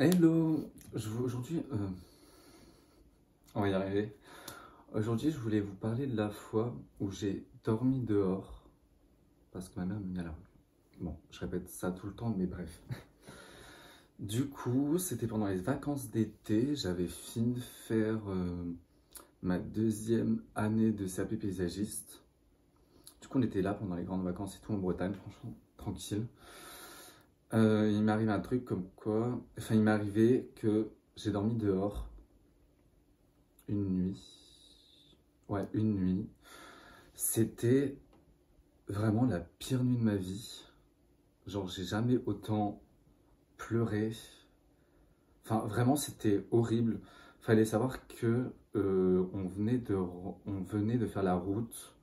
Hello, aujourd'hui, on va y arriver. Aujourd'hui, je voulais vous parler de la fois où j'ai dormi dehors parce que ma mère m'a mis à la rue. Bon, je répète ça tout le temps, mais bref. Du coup, c'était pendant les vacances d'été. J'avais fini de faire ma deuxième année de CAP paysagiste. Du coup, on était là pendant les grandes vacances et tout en Bretagne, franchement, tranquille. Il m'est arrivé un truc comme quoi, enfin, il m'est arrivé que j'ai dormi dehors une nuit. Ouais, une nuit. C'était vraiment la pire nuit de ma vie. Genre, j'ai jamais autant pleuré. Enfin, vraiment, c'était horrible. Fallait savoir que on venait de faire la route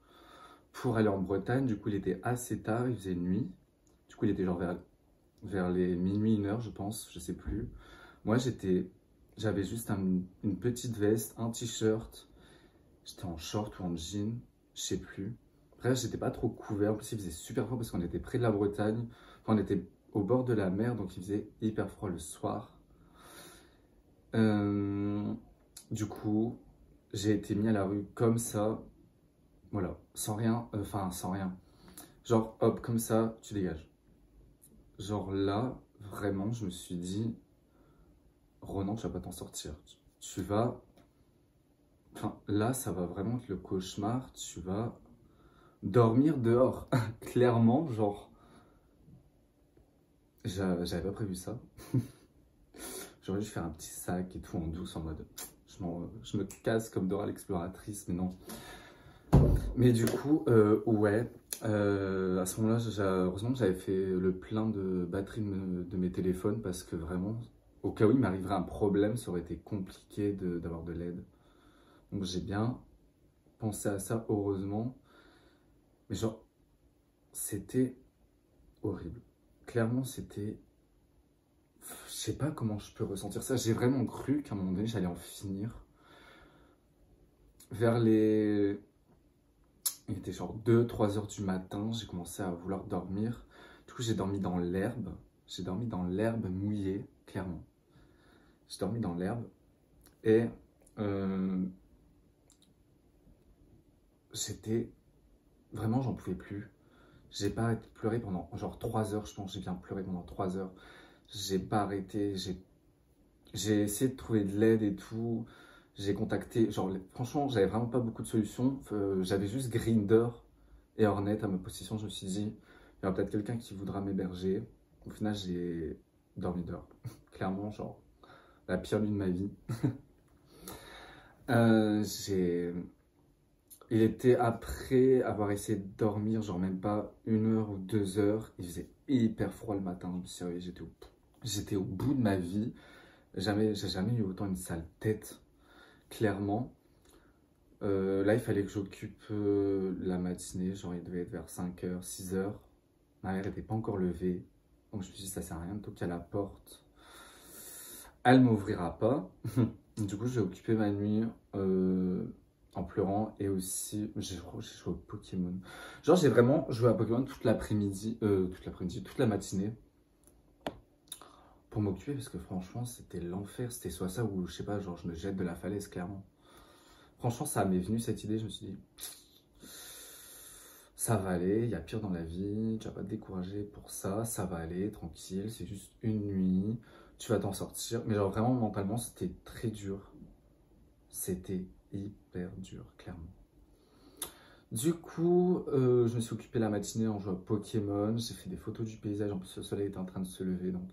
pour aller en Bretagne. Du coup, il était assez tard, il faisait nuit. Du coup, il était genre vers les minuit, 1 heure, je pense, je sais plus. Moi, j'avais juste une petite veste, un t-shirt. J'étais en short ou en jean, je sais plus. Bref, j'étais pas trop couvert. En plus, il faisait super froid parce qu'on était près de la Bretagne. Enfin, on était au bord de la mer, donc il faisait hyper froid le soir. Euh, du coup, j'ai été mis à la rue comme ça. Voilà, sans rien. Enfin, sans rien. Genre, hop, comme ça, tu dégages. Genre là, vraiment, je me suis dit, Ronan, tu vas pas t'en sortir. Tu vas. Enfin, là, ça va vraiment être le cauchemar. Tu vas dormir dehors. Clairement, genre. J'avais pas prévu ça. J'aurais dû faire un petit sac et tout en douce en mode je me casse comme Dora l'exploratrice, mais non. Mais du coup, ouais, à ce moment-là, heureusement que j'avais fait le plein de batterie de mes téléphones parce que vraiment, au cas où il m'arriverait un problème, ça aurait été compliqué d'avoir de l'aide. Donc j'ai bien pensé à ça, heureusement. Mais genre, c'était horrible. Clairement, c'était. Je sais pas comment je peux ressentir ça. J'ai vraiment cru qu'à un moment donné, j'allais en finir. Vers les... Il était genre 2-3 heures du matin, j'ai commencé à vouloir dormir. Du coup, j'ai dormi dans l'herbe. J'ai dormi dans l'herbe mouillée, clairement. J'ai dormi dans l'herbe et euh, j'étais... Vraiment, j'en pouvais plus. J'ai pas arrêté de pleurer pendant genre 3 heures, je pense. J'ai bien pleuré pendant 3 heures. J'ai pas arrêté. J'ai essayé de trouver de l'aide et tout. J'ai contacté, genre, franchement, j'avais vraiment pas beaucoup de solutions. J'avais juste Grindr et Hornet à ma possession. Je me suis dit, il y aura peut-être quelqu'un qui voudra m'héberger. Au final, j'ai dormi dehors. Clairement, genre, la pire nuit de ma vie. Euh, j'ai... Il était après avoir essayé de dormir, genre même pas 1 heure ou 2 heures. Il faisait hyper froid le matin. Je me suis réveillé, j'étais au bout de ma vie. J'ai jamais eu autant une sale tête, clairement. Là, il fallait que j'occupe la matinée, genre il devait être vers 5 heures, 6 heures. Ma mère n'était pas encore levée, donc je me suis dit ça sert à rien de toquer à la porte. Elle m'ouvrira pas. Du coup, j'ai occupé ma nuit en pleurant et aussi j'ai joué au Pokémon. Genre j'ai vraiment joué à Pokémon toute la matinée pour m'occuper parce que franchement c'était l'enfer. C'était soit ça ou je sais pas, genre je me jette de la falaise clairement. Franchement, ça m'est venu cette idée, je me suis dit, ça va aller, il y a pire dans la vie, tu vas pas te décourager pour ça, ça va aller, tranquille, c'est juste une nuit, tu vas t'en sortir. Mais genre vraiment, mentalement, c'était très dur. C'était hyper dur, clairement. Du coup, je me suis occupé la matinée en jouant à Pokémon, j'ai fait des photos du paysage, en plus le soleil était en train de se lever, donc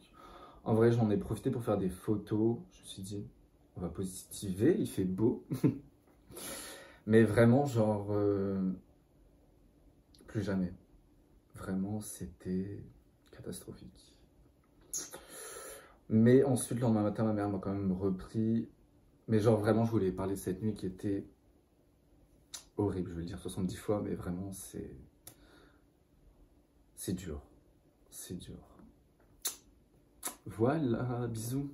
en vrai, j'en ai profité pour faire des photos. Je me suis dit, on va positiver, il fait beau. Mais vraiment, genre, plus jamais. Vraiment, c'était catastrophique. Mais ensuite, le lendemain matin, ma mère m'a quand même repris. Mais genre, vraiment, je voulais parler de cette nuit qui était horrible. Je vais le dire 70 fois, mais vraiment, c'est dur. C'est dur. Voilà, bisous.